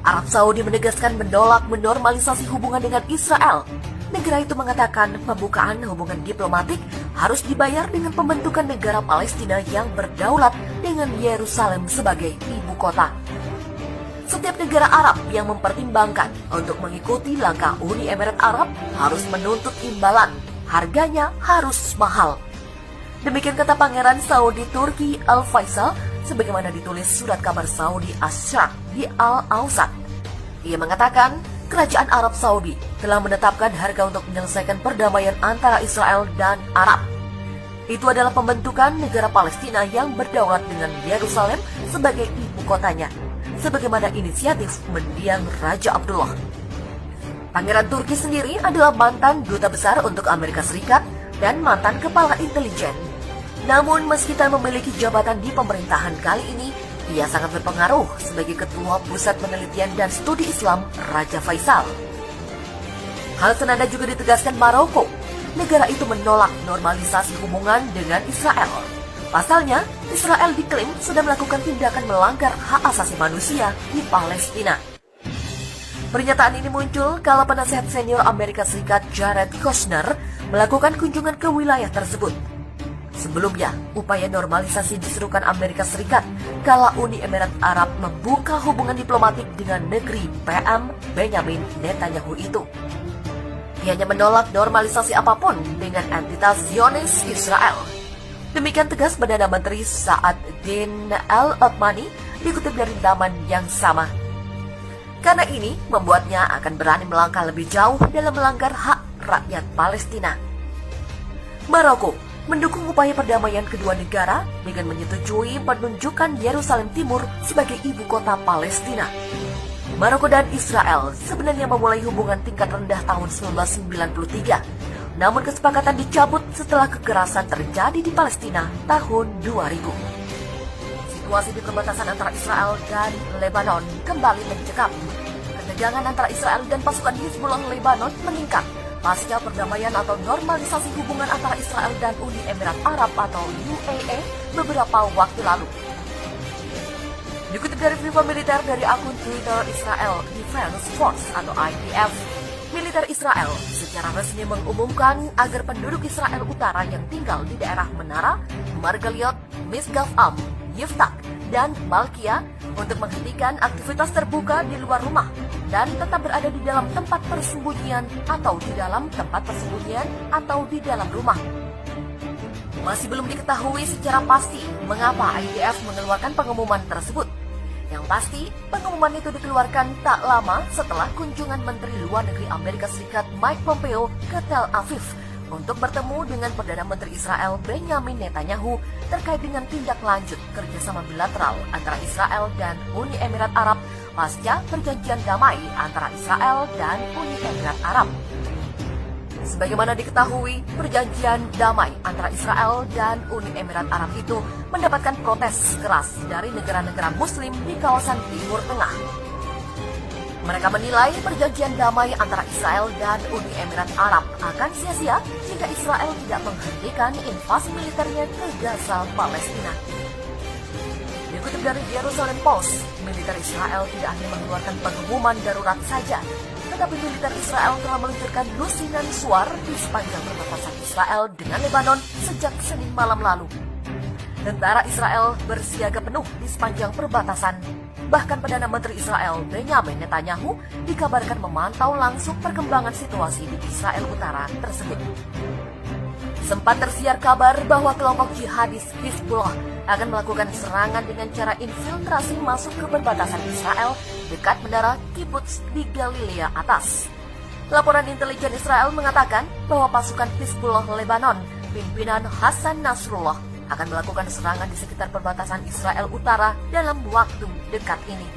Arab Saudi menegaskan menolak menormalisasi hubungan dengan Israel. Negara itu mengatakan pembukaan hubungan diplomatik harus dibayar dengan pembentukan negara Palestina yang berdaulat dengan Yerusalem sebagai ibu kota. Setiap negara Arab yang mempertimbangkan untuk mengikuti langkah Uni Emirat Arab harus menuntut imbalan. Harganya harus mahal. Demikian kata Pangeran Saudi Turki Al-Faisal sebagaimana ditulis surat kabar Saudi Asy'ar di Al-Awsat. Ia mengatakan Kerajaan Arab Saudi telah menetapkan harga untuk menyelesaikan perdamaian antara Israel dan Arab. Itu adalah pembentukan negara Palestina yang berdaulat dengan Yerusalem sebagai ibu kotanya, sebagaimana inisiatif mendiang Raja Abdullah. Pangeran Turki sendiri adalah mantan duta besar untuk Amerika Serikat dan mantan kepala intelijen. Namun meski tak memiliki jabatan di pemerintahan kali ini, ia sangat berpengaruh sebagai Ketua Pusat Penelitian dan Studi Islam Raja Faisal. Hal senada juga ditegaskan Maroko. Negara itu menolak normalisasi hubungan dengan Israel. Pasalnya, Israel diklaim sudah melakukan tindakan melanggar hak asasi manusia di Palestina. Pernyataan ini muncul kala penasihat senior Amerika Serikat Jared Kushner melakukan kunjungan ke wilayah tersebut. Sebelumnya, upaya normalisasi diserukan Amerika Serikat kala Uni Emirat Arab membuka hubungan diplomatik dengan negeri PM Benjamin Netanyahu itu. Dia hanya menolak normalisasi apapun dengan entitas Zionis Israel. Demikian tegas Perdana Menteri Saad Din Al-Othmani dikutip dari laman yang sama. Karena ini membuatnya akan berani melangkah lebih jauh dalam melanggar hak rakyat Palestina. Maroko mendukung upaya perdamaian kedua negara dengan menyetujui penunjukan Yerusalem Timur sebagai ibu kota Palestina. Maroko dan Israel sebenarnya memulai hubungan tingkat rendah tahun 1993, namun kesepakatan dicabut setelah kekerasan terjadi di Palestina tahun 2000. Situasi di perbatasan antara Israel dan Lebanon kembali mencekam. Ketegangan antara Israel dan pasukan Hizbullah Lebanon meningkat pasca perdamaian atau normalisasi hubungan antara Israel dan Uni Emirat Arab atau UAE beberapa waktu lalu. Dikutip dari berita militer dari akun Twitter Israel Defense Force atau IDF, militer Israel secara resmi mengumumkan agar penduduk Israel Utara yang tinggal di daerah Menara, Margaliot, Misgaf Am, Yiftach, dan Malkia untuk menghentikan aktivitas terbuka di luar rumah dan tetap berada di dalam tempat persembunyian atau di dalam tempat persembunyian atau di dalam rumah. Masih belum diketahui secara pasti mengapa IDF mengeluarkan pengumuman tersebut. Yang pasti, pengumuman itu dikeluarkan tak lama setelah kunjungan Menteri Luar Negeri Amerika Serikat Mike Pompeo ke Tel Aviv untuk bertemu dengan Perdana Menteri Israel Benjamin Netanyahu terkait dengan tindak lanjut kerjasama bilateral antara Israel dan Uni Emirat Arab pasca perjanjian damai antara Israel dan Uni Emirat Arab. Sebagaimana diketahui, perjanjian damai antara Israel dan Uni Emirat Arab itu mendapatkan protes keras dari negara-negara Muslim di kawasan Timur Tengah. Mereka menilai perjanjian damai antara Israel dan Uni Emirat Arab akan sia-sia jika Israel tidak menghentikan invasi militernya ke Gaza, Palestina. Dikutip dari Jerusalem Post, militer Israel tidak hanya mengeluarkan pengumuman darurat saja, tetapi militer Israel telah meluncurkan lusinan suar di sepanjang perbatasan Israel dengan Lebanon sejak Senin malam lalu. Tentara Israel bersiaga penuh di sepanjang perbatasan. Bahkan Perdana Menteri Israel Benjamin Netanyahu dikabarkan memantau langsung perkembangan situasi di Israel Utara tersebut. Sempat tersiar kabar bahwa kelompok jihadis Hizbullah akan melakukan serangan dengan cara infiltrasi masuk ke perbatasan Israel dekat menara Kibbutz di Galilea Atas. Laporan intelijen Israel mengatakan bahwa pasukan Hizbullah Lebanon, pimpinan Hasan Nasrullah, akan melakukan serangan di sekitar perbatasan Israel Utara dalam waktu dekat ini.